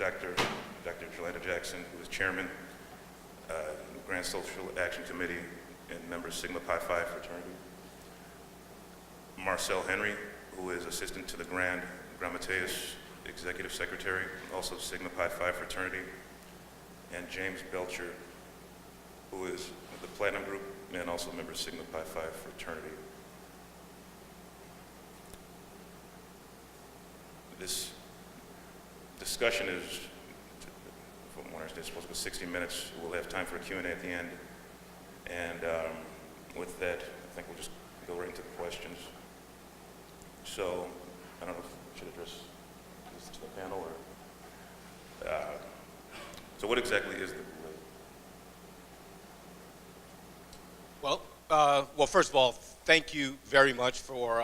Dr. Jerlando Jackson, who is chairman, Grand Social Action Committee, and member of Sigma Pi Phi fraternity. Marcel Henry, who is assistant to the Grand Grammateus executive secretary, also Sigma Pi Phi fraternity. And James Belcher, who is the Platinum Group and also a member of Sigma Pi Phi fraternity. This discussion is, from what I understand, supposed to be 60 minutes. We'll have time for a Q&A at the end. And with that, I think we'll just go right into the questions. So, I don't know if I should address this to the panel or... so what exactly is the Boule? Well, first of all, thank you very much for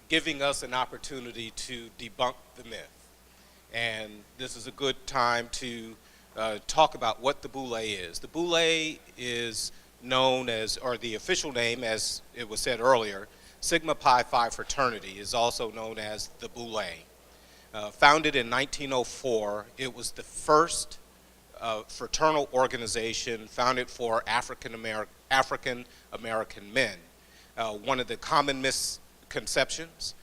giving us an opportunity to debunk the myth. And this is a good time to talk about what the Boule is. The Boule is known as, or the official name, as it was said earlier, Sigma Pi Phi fraternity is also known as the Boule. Founded in 1904, it was the first fraternal organization founded for African American men. One of the common misconceptions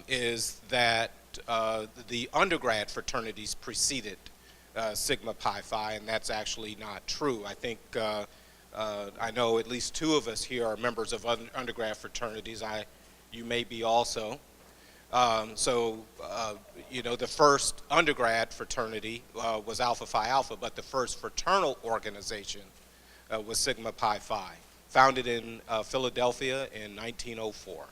is that the undergrad fraternities preceded Sigma Pi Phi, and that's actually not true. I think I know at least two of us here are members of undergrad fraternities. You may be also. You know, the first undergrad fraternity was Alpha Phi Alpha, but the first fraternal organization was Sigma Pi Phi, founded in Philadelphia in 1904.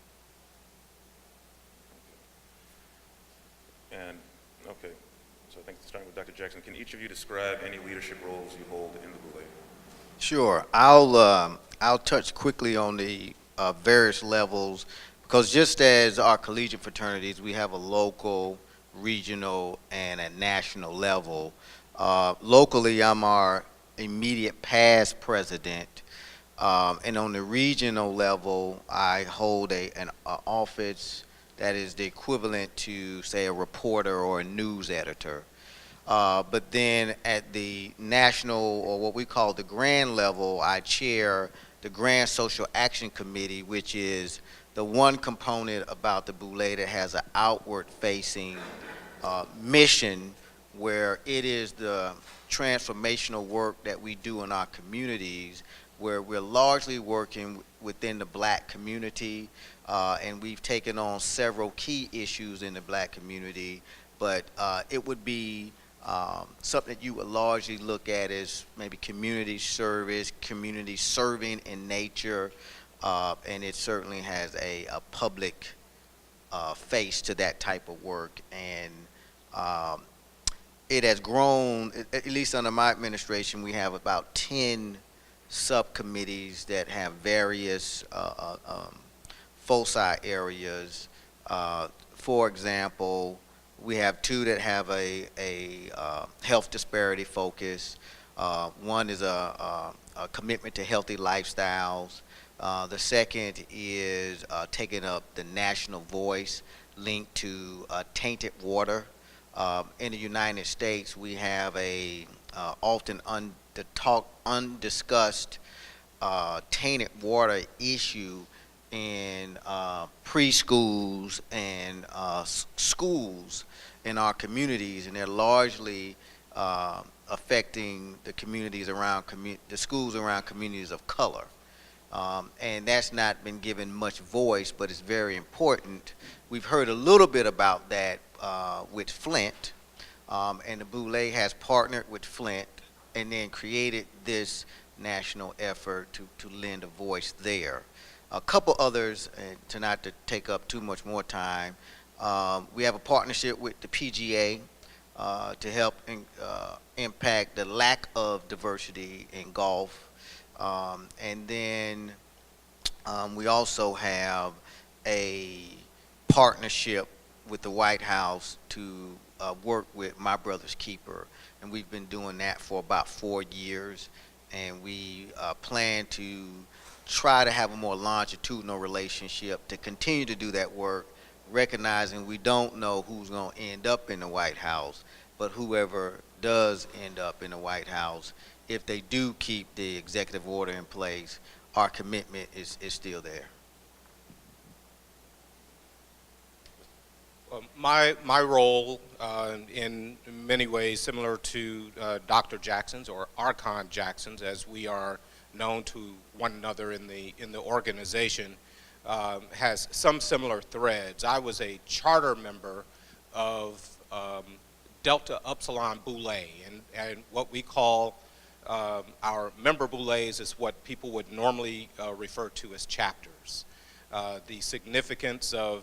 And, okay, so I think starting with Dr. Jackson, can each of you describe any leadership roles you hold in the Boule? Sure. I'll touch quickly on the various levels, because just as our collegiate fraternities, we have a local, regional, and a national level. Locally, I'm our immediate past president, and on the regional level, I hold an office that is the equivalent to, say, a reporter or a news editor. But then at the national, or what we call the grand level, I chair the Grand Social Action Committee, which is the one component about the Boule that has an outward-facing mission, where it is the transformational work that we do in our communities, where we're largely working within the black community, and we've taken on several key issues in the black community, but it would be something that you would largely look at as maybe community service, community serving in nature, and it certainly has a public face to that type of work. And it has grown, at least under my administration, we have about 10 subcommittees that have various foci areas. For example, we have two that have a health disparity focus. One is a commitment to healthy lifestyles. The second is taking up the national voice linked to tainted water. In the United States, we have a often undiscussed tainted water issue in preschools and schools in our communities, and they're largely affecting the communities around the schools around communities of color. And that's not been given much voice, but it's very important. We've heard a little bit about that with Flint, and the Boule has partnered with Flint and then created this national effort to lend a voice there. A couple others, to not to take up too much more time, we have a partnership with the PGA to help impact the lack of diversity in golf. And then we also have a partnership with the White House to work with My Brother's Keeper, and we've been doing that for about 4 years, and we plan to try to have a more longitudinal relationship to continue to do that work, recognizing we don't know who's going to end up in the White House, but whoever does end up in the White House, if they do keep the executive order in place, our commitment is still there. My role, in many ways similar to Dr. Jackson's, or Archon Jackson's, as we are known to one another in the organization, has some similar threads. I was a charter member of Delta Upsilon Boulé, and what we call our member Boulés is what people would normally refer to as chapters. The significance of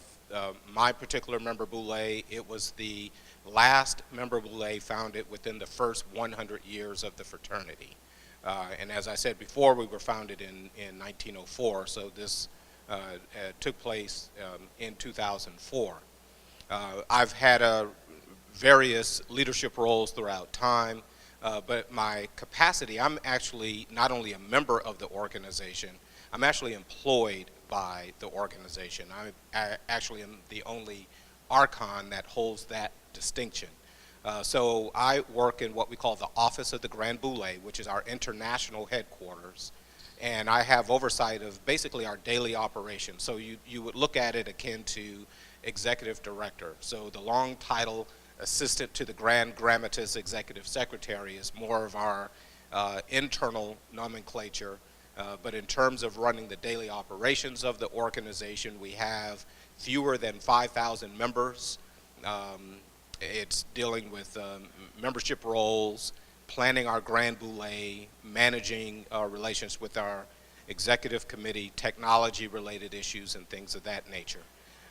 my particular member Boulé, it was the last member Boulé founded within the first 100 years of the fraternity. And as I said before, we were founded in 1904, so this took place in 2004. I've had various leadership roles throughout time, but my capacity, I'm actually not only a member of the organization, I'm actually employed by the organization. I actually am the only Archon that holds that distinction. So I work in what we call the Office of the Grand Boule, which is our international headquarters, and I have oversight of basically our daily operations. So you would look at it akin to executive director. So the long title, assistant to the Grand Grammateus Executive Secretary, is more of our internal nomenclature. But in terms of running the daily operations of the organization, we have fewer than 5,000 members. It's dealing with membership roles, planning our Grand Boule, managing relations with our executive committee, technology-related issues, and things of that nature.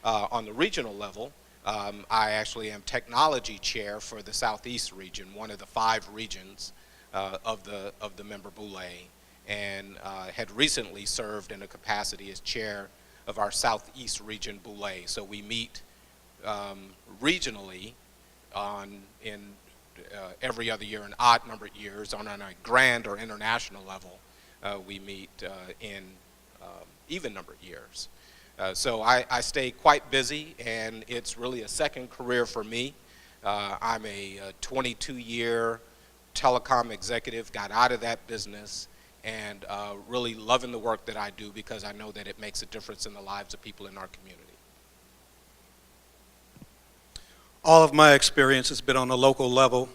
On the regional level, I actually am technology chair for the Southeast region, one of the 5 regions of the member Boule, and had recently served in a capacity as chair of our Southeast region Boule. So we meet regionally in every other year in odd-numbered years. On a grand or international level, we meet in even-numbered years. So I stay quite busy, and it's really a second career for me. I'm a 22-year telecom executive, got out of that business, and really loving the work that I do because I know that it makes a difference in the lives of people in our community. All of my experience has been on the local level.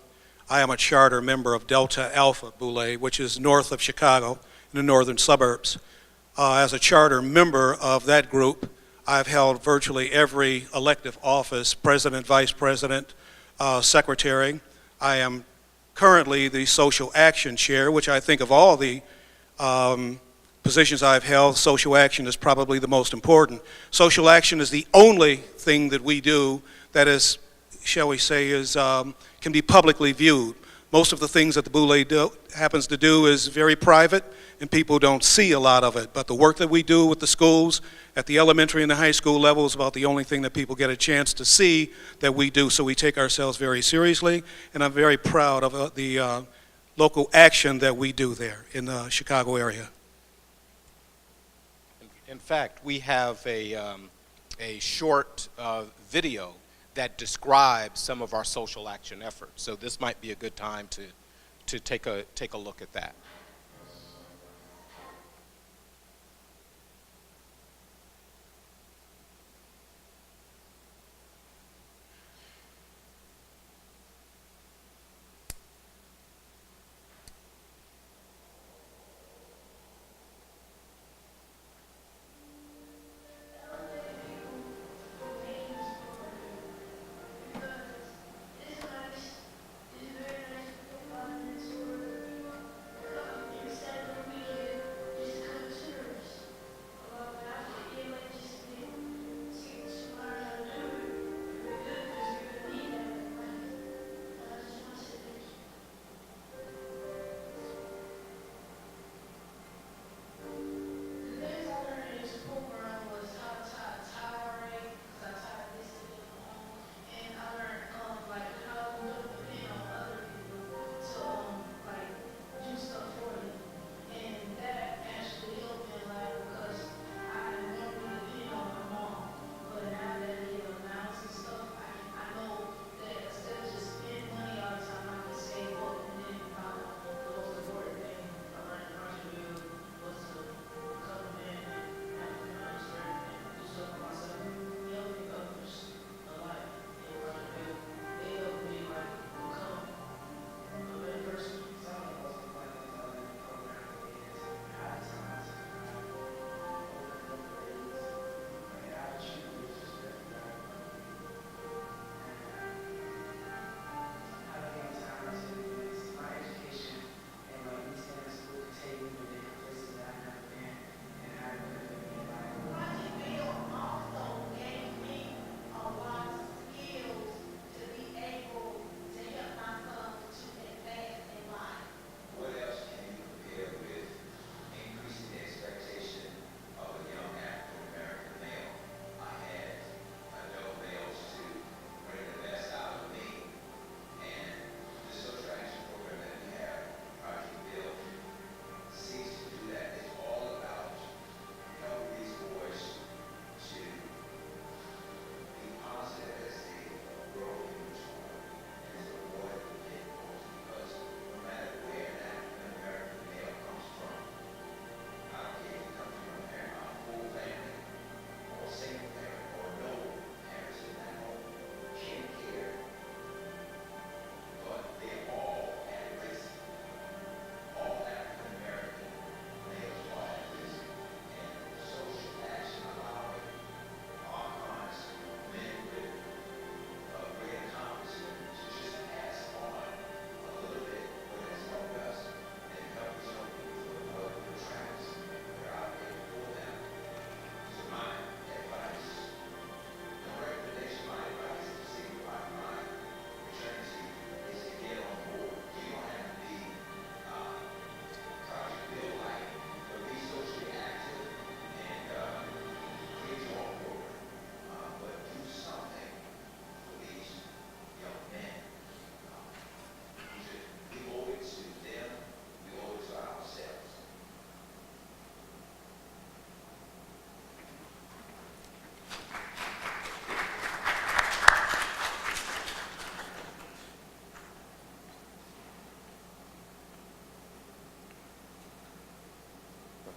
I am a charter member of Delta Alpha Boule, which is north of Chicago in the northern suburbs. As a charter member of that group, I've held virtually every elective office, president, vice president, secretary. I am currently the social action chair, which I think of all the positions I've held, social action is probably the most important. Social action is the only thing that we do that is, shall we say, can be publicly viewed. Most of the things that the Boule happens to do is very private, and people don't see a lot of it. But the work that we do with the schools at the elementary and the high school level is about the only thing that people get a chance to see that we do. So we take ourselves very seriously, and I'm very proud of the local action that we do there in the Chicago area. In fact, we have a short video that describes some of our social action efforts. So this might be a good time to take a look at that.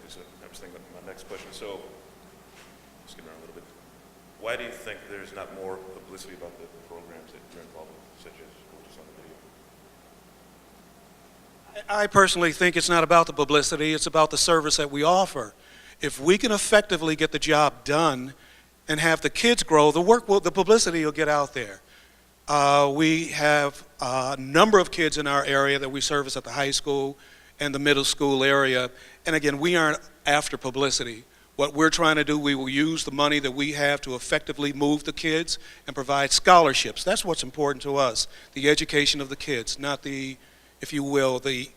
So I was thinking about my next question. So, let's get around a little bit. Why do you think there's not more publicity about the programs that you're involved with, such as what was on the video? I personally think it's not about the publicity, it's about the service that we offer. If we can effectively get the job done and have the kids grow, the publicity will get out there. We have a number of kids in our area that we service at the high school and the middle school area. And again, we aren't after publicity. What we're trying to do, we will use the money that we have to effectively move the kids and provide scholarships. That's what's important to us, the education of the kids, not the, if you will, the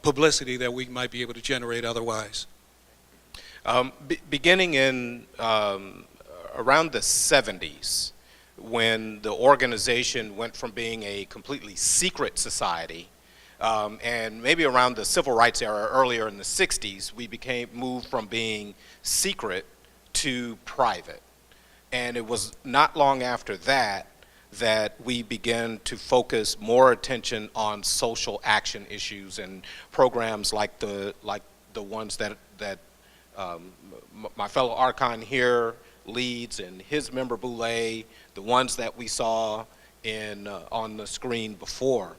publicity that we might be able to generate otherwise. Beginning in around the 70s, when the organization went from being a completely secret society, and maybe around the civil rights era earlier in the 60s, we moved from being secret to private. And it was not long after that that we began to focus more attention on social action issues and programs like the ones that my fellow Archon here leads, and his member Boulé, the ones that we saw on the screen before.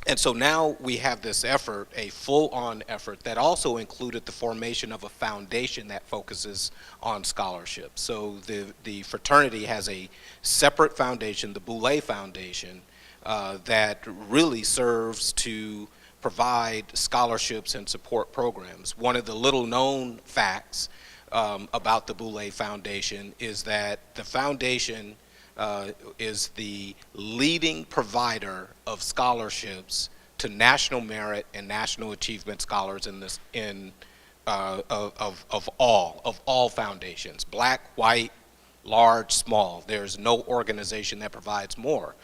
And so now we have this effort, a full-on effort, that also included the formation of a foundation that focuses on scholarship. So the fraternity has a separate foundation, the Boule Foundation, that really serves to provide scholarships and support programs. One of the little-known facts about the Boule Foundation is that the foundation is the leading provider of scholarships to national merit and national achievement scholars of all foundations, black, white, large, small. There's no organization that provides more.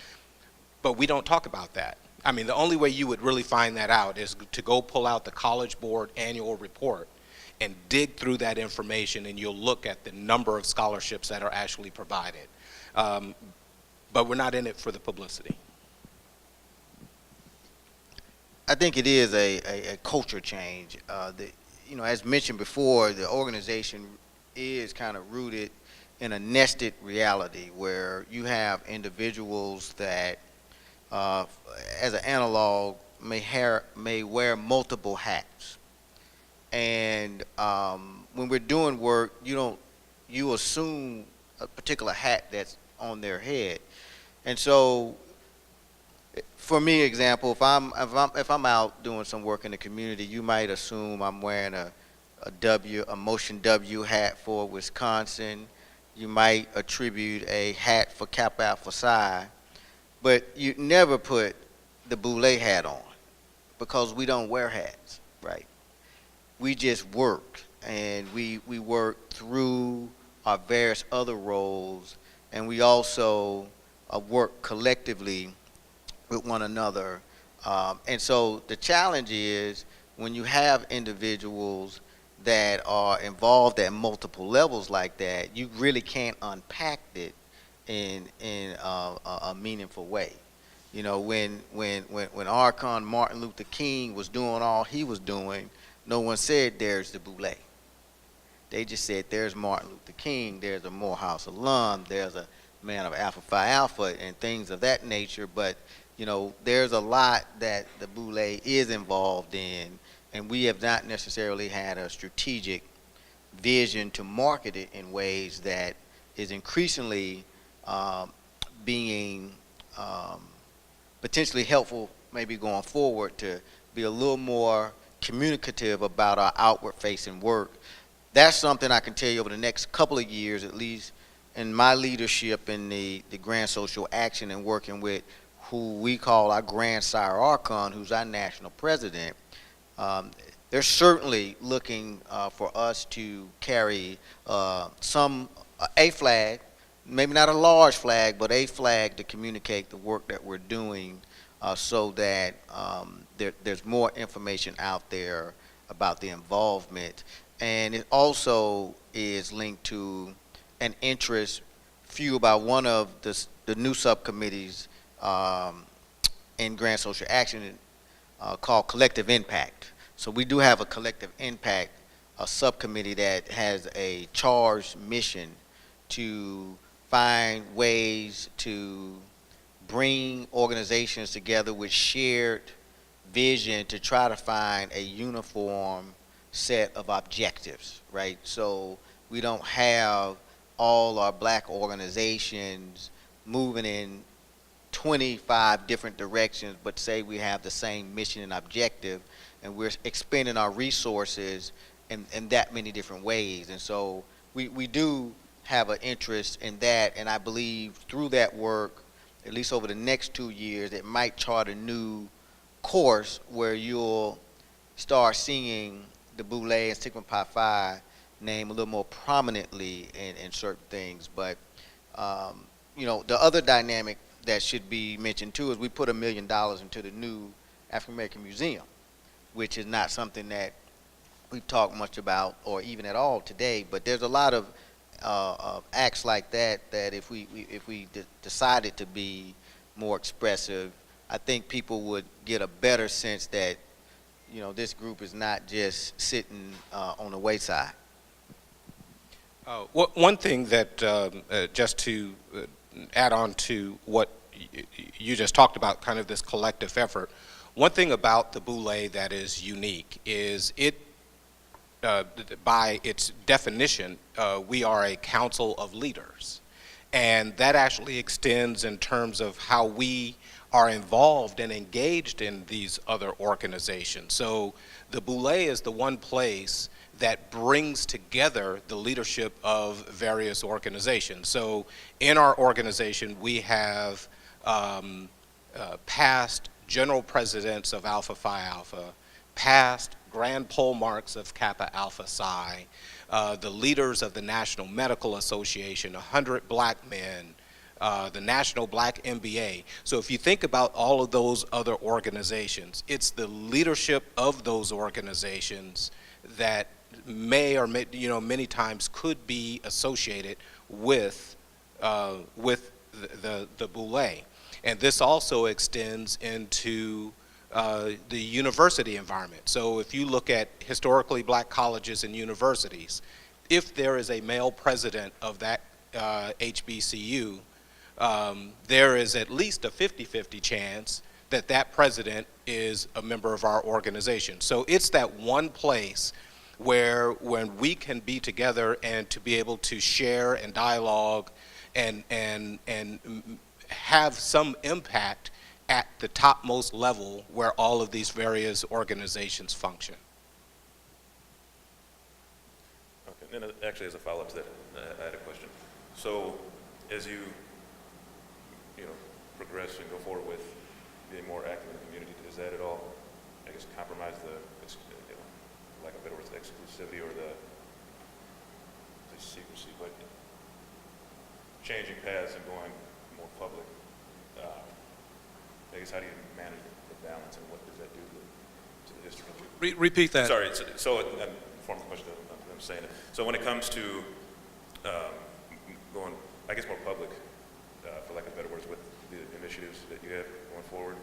But we don't talk about that. I mean, the only way you would really find that out is to go pull out the College Board annual report and dig through that information, and you'll look at the number of scholarships that are actually provided. But we're not in it for the publicity. I think it is a culture change. As mentioned before, the organization is kind of rooted in a nested reality where you have individuals that, as an analog, may wear multiple hats. And when we're doing work, you assume a particular hat that's on their head. And so, for me, example, if I'm out doing some work in the community, you might assume I'm wearing a Motion W hat for Wisconsin. You might attribute a hat for Kappa Alpha Psi, but you never put the Boule hat on because we don't wear hats, right? We just work, and we work through our various other roles, and we also work collectively with one another. And so the challenge is when you have individuals that are involved at multiple levels like that, you really can't unpack it in a meaningful way. You know, when Archon Martin Luther King was doing all he was doing, no one said there's the Boule. They just said there's Martin Luther King, there's a Morehouse alum, there's a man of Alpha Phi Alpha, and things of that nature. But there's a lot that the Boule is involved in, and we have not necessarily had a strategic vision to market it in ways that is increasingly being potentially helpful, maybe going forward, to be a little more communicative about our outward-facing work. That's something I can tell you over the next couple of years, at least in my leadership in the Grand Social Action and working with who we call our Grand Sire Archon, who's our national president. They're certainly looking for us to carry a flag, maybe not a large flag, but a flag to communicate the work that we're doing, so that there's more information out there about the involvement. And it also is linked to an interest fueled by one of the new subcommittees in Grand Social Action called Collective Impact. So we do have a collective impact, a subcommittee that has a charged mission to find ways to bring organizations together with shared vision to try to find a uniform set of objectives, right? So we don't have all our black organizations moving in 25 different directions, but say we have the same mission and objective, and we're expending our resources in that many different ways. And so we do have an interest in that, and I believe through that work, at least over the next 2 years, it might chart a new course where you'll start seeing the Boule and Sigma Pi Phi name a little more prominently in certain things. But you know, the other dynamic that should be mentioned too is we put $1 million into the new African American Museum, which is not something that we've talked much about or even at all today. But there's a lot of acts like that that if we decided to be more expressive, I think people would get a better sense that, you know, this group is not just sitting on the wayside. One thing that, just to add on to what you just talked about, kind of this collective effort, one thing about the Boule that is unique is it, by its definition, we are a council of leaders. And that actually extends in terms of how we are involved and engaged in these other organizations. So the Boule is the one place that brings together the leadership of various organizations. So in our organization, we have past general presidents of Alpha Phi Alpha, past grand pole marks of Kappa Alpha Psi, the leaders of the National Medical Association, 100 black men, the National Black MBA. So if you think about all of those other organizations, it's the leadership of those organizations that may or may, you know, many times could be associated with the Boule. And this also extends into the university environment. So if you look at historically black colleges and universities, if there is a male president of that HBCU, there is at least a 50-50 chance that that president is a member of our organization. So it's that one place where when we can be together and to be able to share and dialogue and have some impact at the topmost level where all of these various organizations function. Okay, and actually as a follow-up to that, I had a question. So as you progress and go forward with being more active in the community, does that at all, I guess, compromise the, like a better word, the exclusivity or the secrecy, but changing paths and going more public? I guess, how do you manage the balance, and what does that do to the history? Repeat that. Sorry, so form the question I'm saying. So when it comes to going, I guess, more public, for lack of better words, with the initiatives that you have going forward?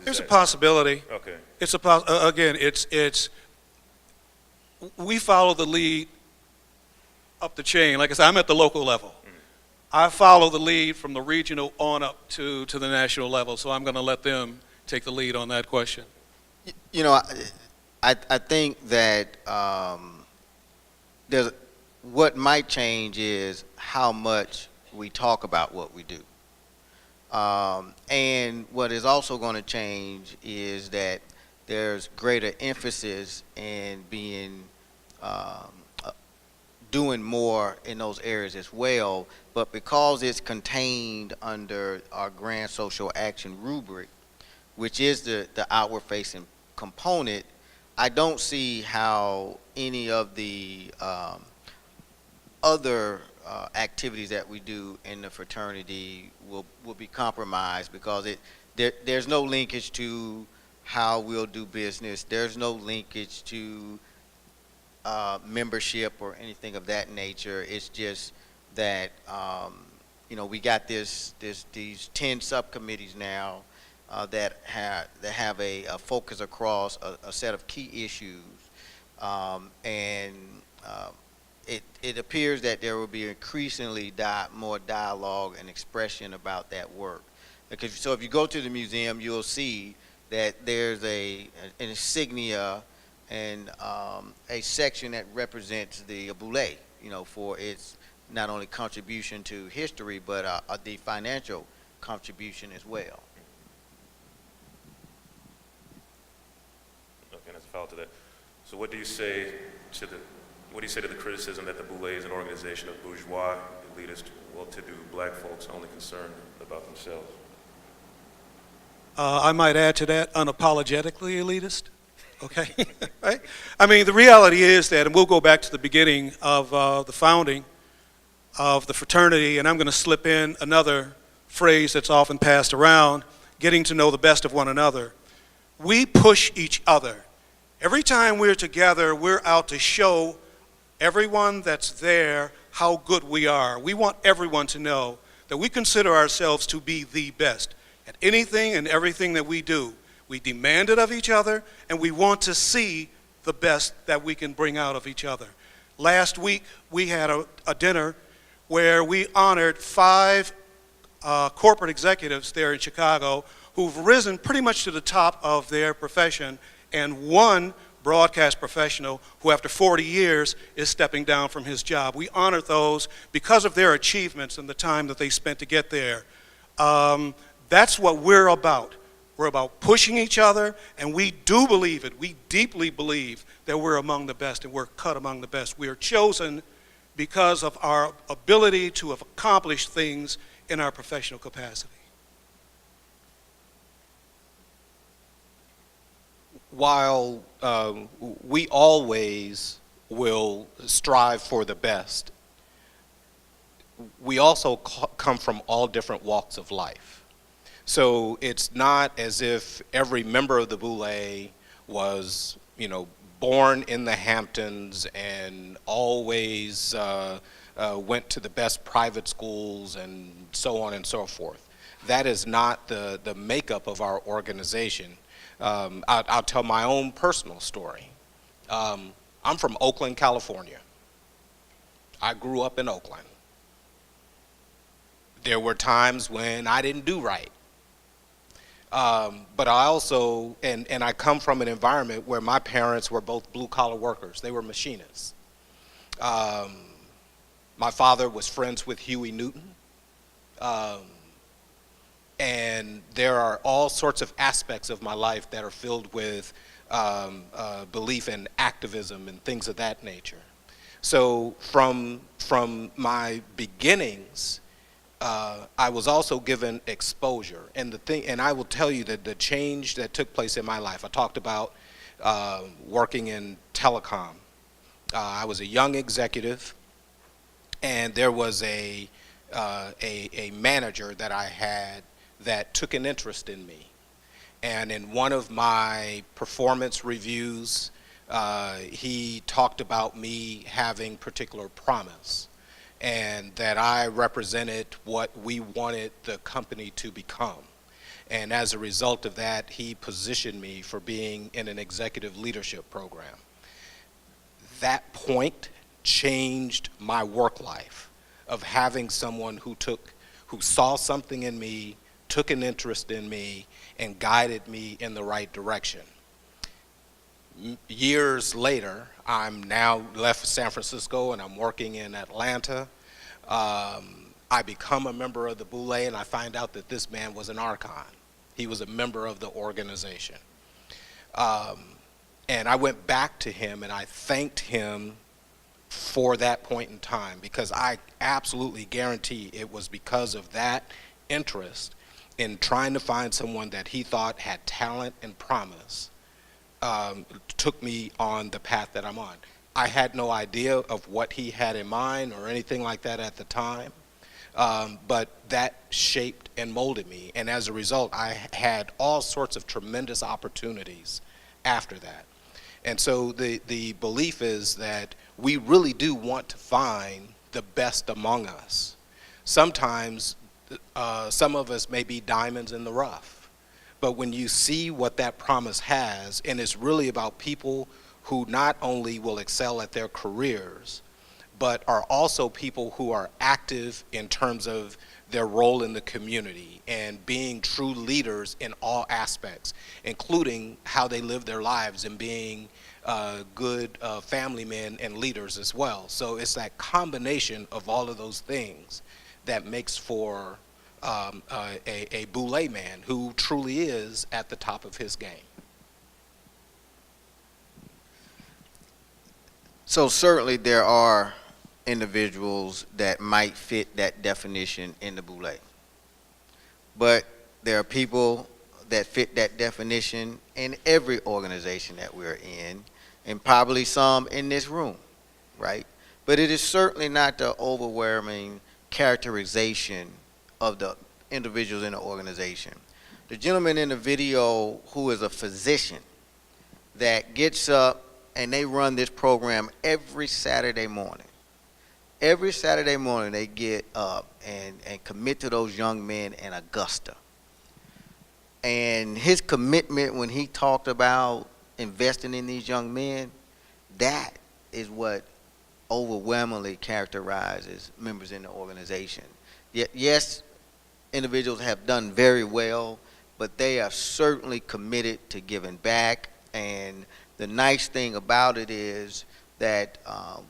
There's a possibility. Okay. It's again, it's we follow the lead up the chain. Like I said, I'm at the local level. Mm-hmm. I follow the lead from the regional on up to the national level, so I'm going to let them take the lead on that question. You know, I think that there's what might change is how much we talk about what we do. And what is also going to change is that there's greater emphasis in being doing more in those areas as well. But because it's contained under our grand social action rubric, which is the outward facing component, I don't see how any of the other activities that we do in the fraternity will be compromised, because there's no linkage to how we'll do business. There's no linkage to membership or anything of that nature. It's just that you know, we got these 10 subcommittees now. that have a focus across a set of key issues, and it appears that there will be increasingly more dialogue and expression about that work. So if you go to the museum, you'll see that there's an insignia and a section that represents the Boulé, for its not only contribution to history, but the financial contribution as well. Okay, and as a follow to that, so what do you say to the criticism that the Boulé is an organization of bourgeois, elitist, well-to-do black folks only concerned about themselves? I might add to that, unapologetically elitist. Okay, right? I mean, the reality is that, and we'll go back to the beginning of the founding of the fraternity, and I'm going to slip in another phrase that's often passed around, getting to know the best of one another. We push each other. Every time we're together, we're out to show everyone that's there how good we are. We want everyone to know that we consider ourselves to be the best at anything and everything that we do. We demand it of each other, and we want to see the best that we can bring out of each other. Last week, we had a dinner where we honored 5 corporate executives there in Chicago who've risen pretty much to the top of their profession, and 1 broadcast professional who after 40 years is stepping down from his job. We honored those because of their achievements and the time that they spent to get there. That's what we're about. We're about pushing each other, and we do believe it. We deeply believe that we're among the best and we're cut among the best. We are chosen because of our ability to have accomplished things in our professional capacity. While we always will strive for the best, we also come from all different walks of life. So it's not as if every member of the Boule was, born in the Hamptons and always went to the best private schools and so on and so forth. That is not the makeup of our organization. I'll tell my own personal story. I'm from Oakland, California. I grew up in Oakland. There were times when I didn't do right. But I also, and I come from an environment where my parents were both blue-collar workers. They were machinists. My father was friends with Huey Newton. And there are all sorts of aspects of my life that are filled with belief in activism and things of that nature. So from my beginnings, I was also given exposure, and I will tell you that the change that took place in my life. I talked about working in telecom. I was a young executive, and there was a manager that I had that took an interest in me, and in one of my performance reviews, he talked about me having particular promise, and that I represented what we wanted the company to become. And as a result of that, he positioned me for being in an executive leadership program. That point changed my work life, of having someone who saw something in me, took an interest in me, and guided me in the right direction. Years later, I'm now left San Francisco and I'm working in Atlanta. I become a member of the Boule, and I find out that this man was an archon. He was a member of the organization. And I went back to him and I thanked him for that point in time, because I absolutely guarantee it was because of that interest in trying to find someone that he thought had talent and promise, took me on the path that I'm on. I had no idea of what he had in mind or anything like that at the time, but that shaped and molded me, and as a result, I had all sorts of tremendous opportunities after that. And so the belief is that we really do want to find the best among us. Sometimes some of us may be diamonds in the rough, But when you see what that promise has, and it's really about people who not only will excel at their careers, but are also people who are active in terms of their role in the community and being true leaders in all aspects, including how they live their lives and being good family men and leaders as well. So it's that combination of all of those things that makes for a Boule man who truly is at the top of his game. So certainly there are individuals that might fit that definition in the Boule. But there are people that fit that definition in every organization that we're in, and probably some in this room, right? But it is certainly not the overwhelming characterization of the individuals in the organization. The gentleman in the video who is a physician that gets up and they run this program every Saturday morning. Every Saturday morning they get up and commit to those young men in Augusta. And his commitment when he talked about investing in these young men, that is what overwhelmingly characterizes members in the organization. Yes, individuals have done very well, but they are certainly committed to giving back. And the nice thing about it is that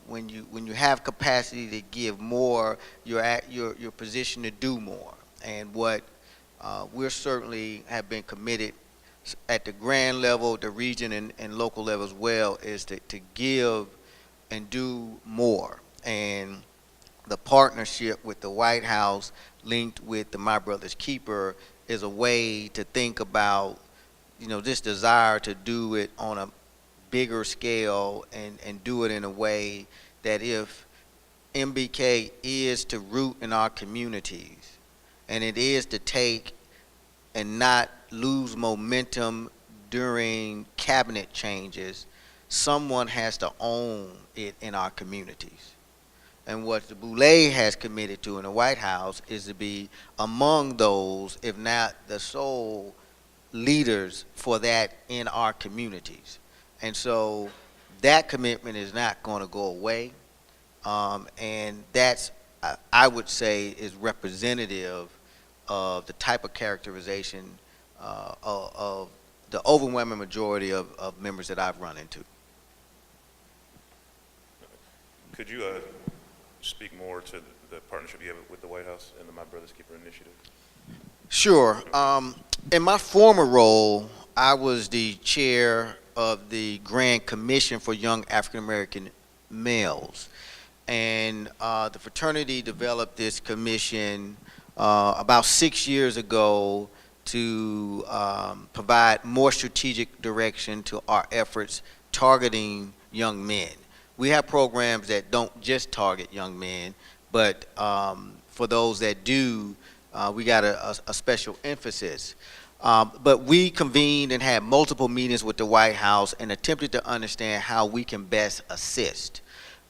when you have capacity to give more, you're at your position to do more. And what we're certainly have been committed at the grand level, the region, and local level as well, is to give and do more. And the partnership with the White House linked with the My Brother's Keeper is a way to think about, this desire to do it on a bigger scale and do it in a way that if MBK is to root in our communities, and it is to take and not lose momentum during cabinet changes, someone has to own it in our communities. And what the Boule has committed to in the White House is to be among those, if not the sole leaders for that in our communities. And so that commitment is not going to go away. And that's, I would say, is representative of the type of characterization of the overwhelming majority of members that I've run into. Could you speak more to the partnership you have with the White House and the My Brother's Keeper initiative? Sure. In my former role, I was the chair of the Grand Commission for Young African American Males. And the fraternity developed this commission about 6 years ago to provide more strategic direction to our efforts targeting young men. We have programs that don't just target young men, but for those that do, we got a special emphasis. But we convened and had multiple meetings with the White House and attempted to understand how we can best assist.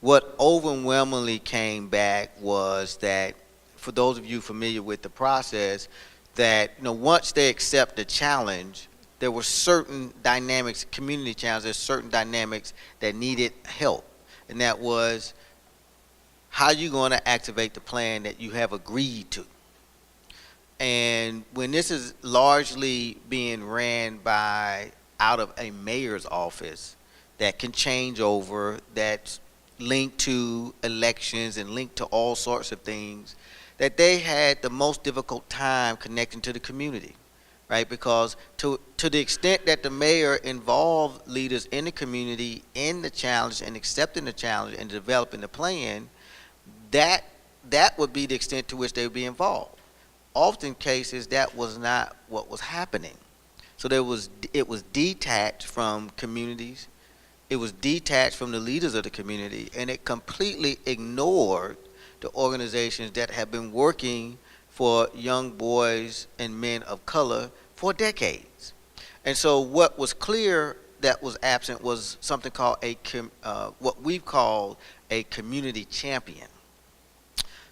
What overwhelmingly came back was that, for those of you familiar with the process, that once they accept the challenge, there were certain dynamics, community challenges, certain dynamics that needed help. And that was, how are you going to activate the plan that you have agreed to? And when this is largely being ran out of a mayor's office that can change over, that's linked to elections and linked to all sorts of things, that they had the most difficult time connecting to the community, right? Because to the extent that the mayor involved leaders in the community in the challenge and accepting the challenge and developing the plan, that would be the extent to which they would be involved. Often cases, that was not what was happening. So it was detached from communities, it was detached from the leaders of the community, and it completely ignored the organizations that have been working for young boys and men of color for decades. And so what was clear that was absent was something called what we've called a community champion.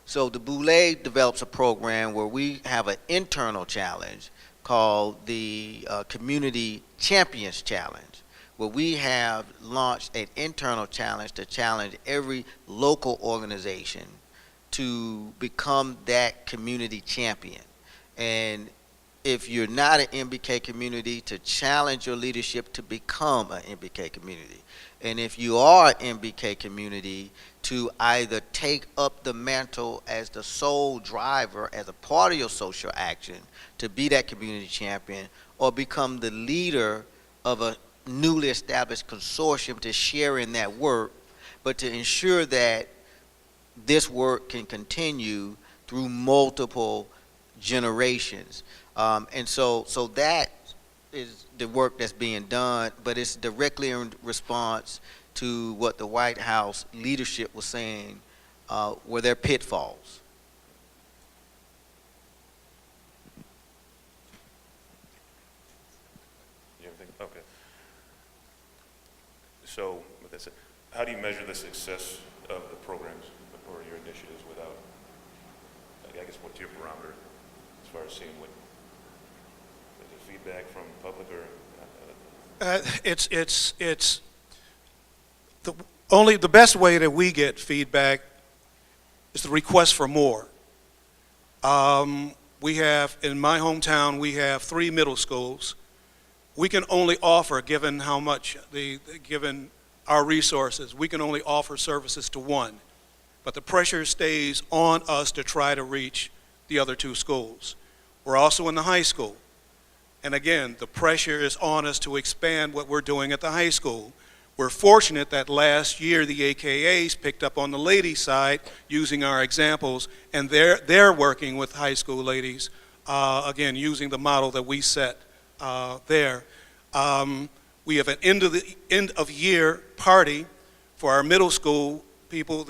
So the Boule develops a program where we have an internal challenge, called the Community Champions Challenge, where we have launched an internal challenge to challenge every local organization to become that community champion. And if you're not an MBK community, to challenge your leadership to become an MBK community. And if you are an MBK community, to either take up the mantle as the sole driver, as a part of your social action, to be that community champion, or become the leader of a newly established consortium to share in that work, but to ensure that this work can continue through multiple generations. And so that is the work that's being done, but it's directly in response to what the White House leadership was saying were their pitfalls. You have anything? Okay. So, with that said, how do you measure the success of the programs or your initiatives without, I guess, what's your parameter as far as seeing what, is it feedback from the public or? It's the best way that we get feedback is the request for more. We have, in my hometown, we have 3 middle schools. We can only offer, given how much, given our resources, we can only offer services to 1. But the pressure stays on us to try to reach the other 2 schools. We're also in the high school. And again, the pressure is on us to expand what we're doing at the high school. We're fortunate that last year the AKAs picked up on the ladies' side using our examples, and they're working with high school ladies, again, using the model that we set there. We have an end of year party for our middle school people,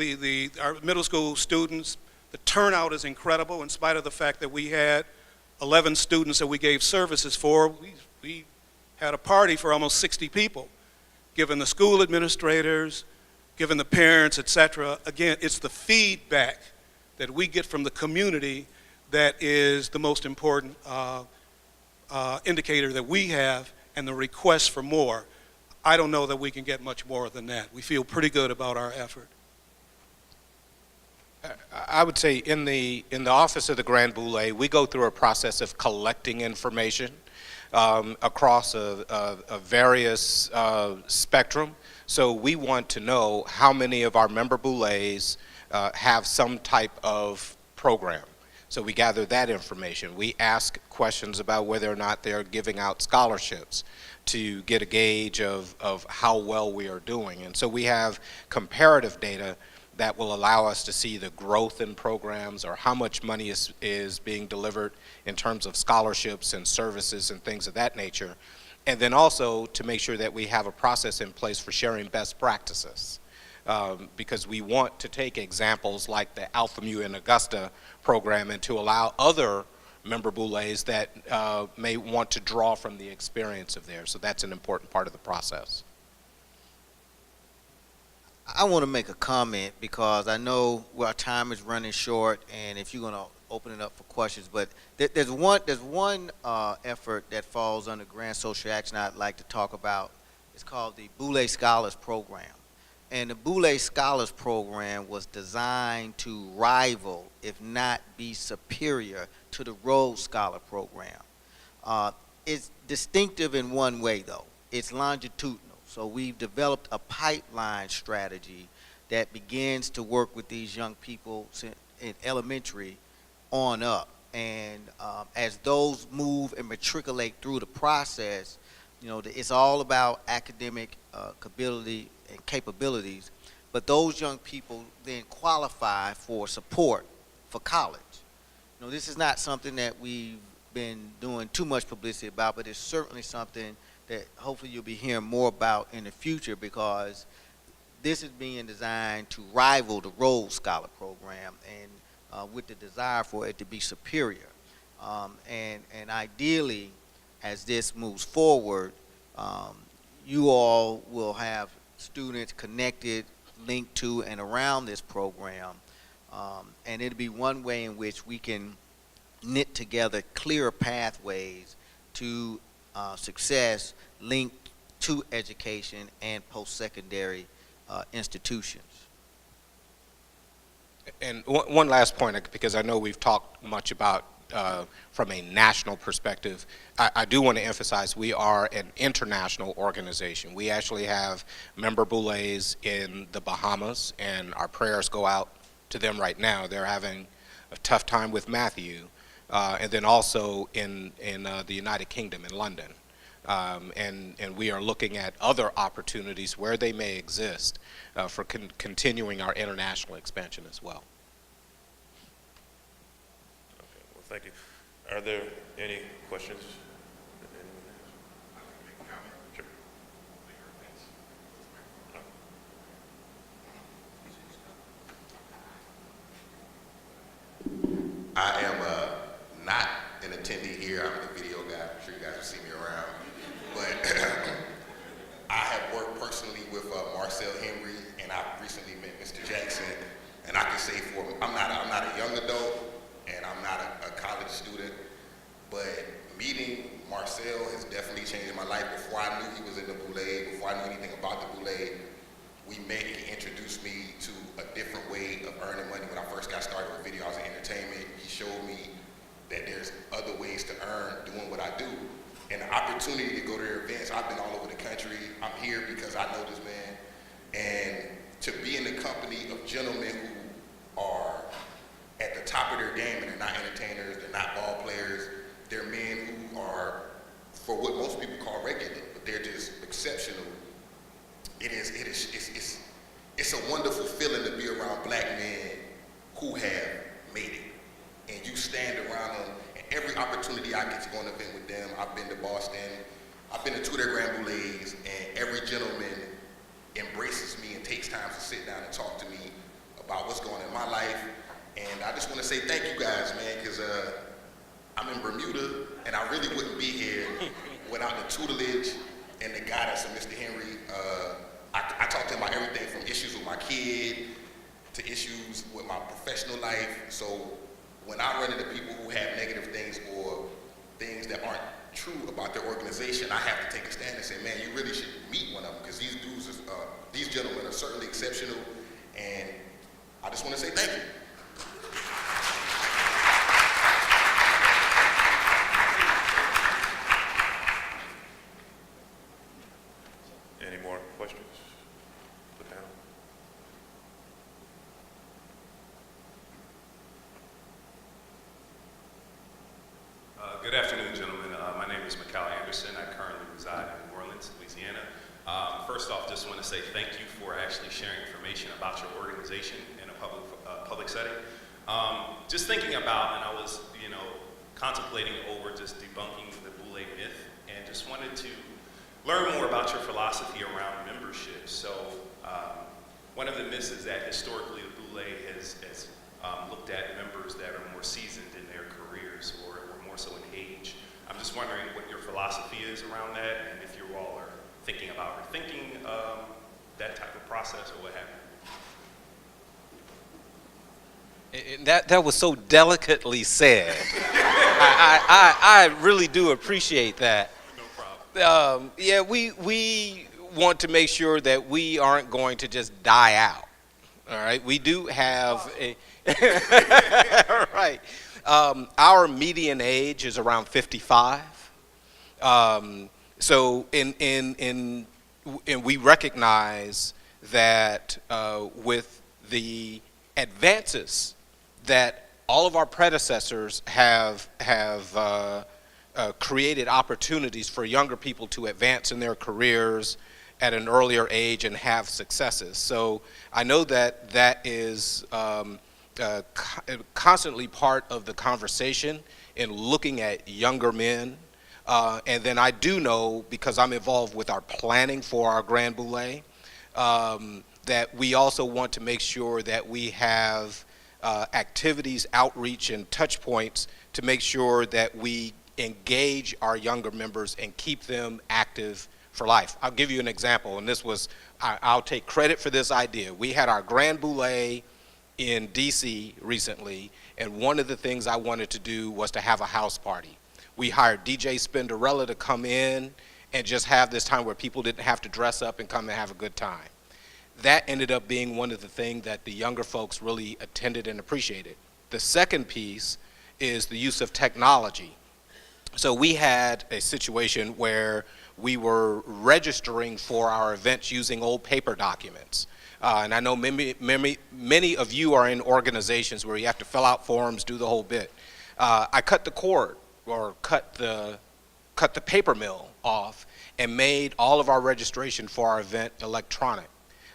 our middle school students. The turnout is incredible in spite of the fact that we had 11 students that we gave services for. We had a party for almost 60 people, given the school administrators, given the parents, etc. Again, it's the feedback that we get from the community that is the most important indicator that we have, and the request for more. I don't know that we can get much more than that. We feel pretty good about our effort. I would say in the office of the Grand Boule, we go through a process of collecting information across a various spectrum. So we want to know how many of our member boules have some type of program. So we gather that information. We ask questions about whether or not they're giving out scholarships to get a gauge of how well we are doing. And so we have comparative data that will allow us to see the growth in programs, or how much money is being delivered in terms of scholarships and services and things of that nature. And then also to make sure that we have a process in place for sharing best practices. Because we want to take examples like the Alpha Mu in Augusta program and to allow other member boules that may want to draw from the experience of theirs. So that's an important part of the process. I want to make a comment because I know our time is running short, and if you're going to open it up for questions, but there's one effort that falls under Grand Social Action I'd like to talk about. It's called the Boule Scholars Program. And the Boule Scholars Program was designed to rival, if not be superior, to the Rhodes Scholar Program. It's distinctive in one way, though. It's longitudinal. So we've developed a pipeline strategy that begins to work with these young people in elementary on up. And as those move and matriculate through the process, you know, it's all about academic ability and capabilities, but those young people then qualify for support for college. You know, this is not something that we've been doing too much publicity about, but it's certainly something that hopefully you'll be hearing more about in the future, because this is being designed to rival the Rhodes Scholar Program, and with the desire for it to be superior. And ideally, as this moves forward, you all will have students connected, linked to, and around this program. And it'll be one way in which we can knit together clear pathways to success linked to education and post-secondary institutions. And one last point, because I know we've talked much about from a national perspective, I do want to emphasize we are an international organization. We actually have member Boulés in the Bahamas, and our prayers go out to them right now. They're having a tough time with Matthew, and then also in the United Kingdom, in London. And we are looking at other opportunities where they may exist for continuing our international expansion as well. Okay, well, thank you. Are there any questions that anyone has? Sure. I am not an attendee here. I'm the video guy. I'm sure you guys will see me around. But I have worked personally with Marcel Henry, and I've recently met Mr. Jackson. And I can say I'm not a young adult, and I'm not a college student, but meeting Marcel has definitely changed my life. Before I knew he was in the Boule, before I knew anything about the Boule, we met. He introduced me to a different way of earning money. When I first got started with video, I was in entertainment. He showed me that there's other ways to earn doing what I do. And the opportunity to go to their events, I've been all over the country. I'm here because I know this man. And to be in the company of gentlemen who are at the top of their game, and they're not entertainers, they're not ball players, they're men who are, for what most people call regular, but they're just exceptional. It's a wonderful feeling to be around black men who have made it. And you stand around them, and every opportunity I get to go on an event with them, I've been to Boston, I've been to two of their Grand Boulés, and every gentleman embraces me and takes time to sit down and talk to me about what's going on in my life. And I just want to say thank you guys, man, because I'm in Bermuda, and I really wouldn't be here without the tutelage and the guidance of Mr. Henry. I talk to him about everything from issues with my kid to issues with my professional life. So when I run into people who have negative things or things that aren't true about their organization, I have to take a stand and say, man, you really should meet one of them, because these dudes, these gentlemen are certainly exceptional, and I just want to say thank you. Any more questions? The panel? Good afternoon, gentlemen. My name is Marcel Anderson. I currently reside in New Orleans, Louisiana. First off, just want to say thank you for actually sharing information about your organization in a public setting. Just thinking about, and I was, contemplating over just debunking the Boule myth, and just wanted to learn more about your philosophy around membership. So one of the myths is that historically the Boule has looked at members that are more seasoned in their careers or more so in age. I'm just wondering what your philosophy is around that, and if you all are thinking about rethinking that type of process or what have you. And that was so delicately said. I really do appreciate that. No problem. Yeah, we want to make sure that we aren't going to just die out. All right, we do have a right. Our median age is around 55. So and we recognize that with the advances that all of our predecessors have created opportunities for younger people to advance in their careers at an earlier age and have successes. So I know that that is constantly part of the conversation in looking at younger men. And then I do know, because I'm involved with our planning for our Grand Boule, that we also want to make sure that we have activities, outreach, and touch points to make sure that we engage our younger members and keep them active for life. I'll give you an example, and this was, I'll take credit for this idea. We had our Grand Boule in DC recently, and one of the things I wanted to do was to have a house party. We hired DJ Spinderella to come in and just have this time where people didn't have to dress up and come and have a good time. That ended up being one of the things that the younger folks really attended and appreciated. The second piece is the use of technology. So we had a situation where we were registering for our events using old paper documents. And I know many of you are in organizations where you have to fill out forms, do the whole bit. I cut the cord, or cut the paper mill off, and made all of our registration for our event electronic.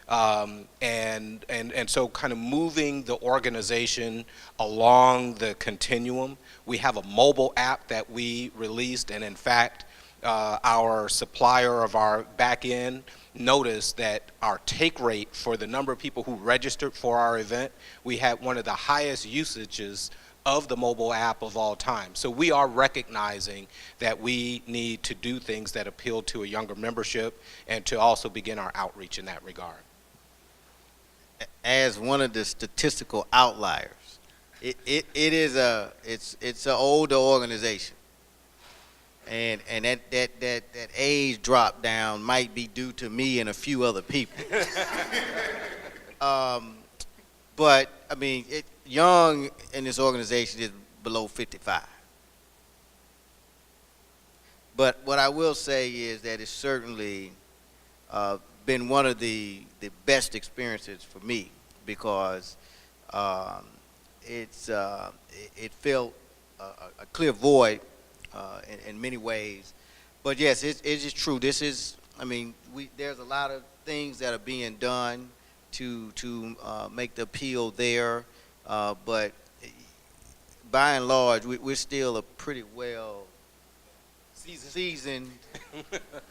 And so kind of moving the organization along the continuum. We have a mobile app that we released, and in fact, our supplier of our back end noticed that our take rate for the number of people who registered for our event, we had one of the highest usages of the mobile app of all time. So we are recognizing that we need to do things that appeal to a younger membership and to also begin our outreach in that regard. As one of the statistical outliers, it's an older organization, and that age drop down might be due to me and a few other people. But I mean, young in this organization is below 55. But what I will say is that it's certainly been one of the best experiences for me, because it filled a clear void in many ways. But yes, it is true. This is, I mean, there's a lot of things that are being done to make the appeal there, but by and large, we're still a pretty well seasoned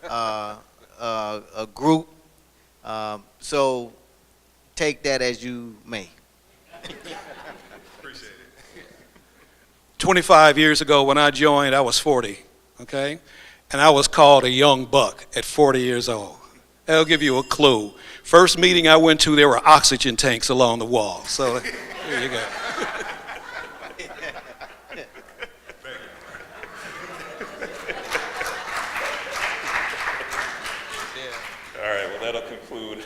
a group. So take that as you may. Appreciate it. 25 years ago when I joined, I was 40, okay? And I was called a young buck at 40 years old. That'll give you a clue. First meeting I went to, there were oxygen tanks along the wall. So there you go. All right, well, that'll conclude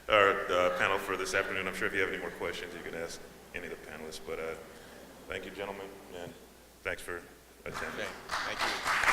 our panel for this afternoon. I'm sure if you have any more questions, you can ask any of the panelists. But thank you, gentlemen, and thanks for attending. Okay, thank you.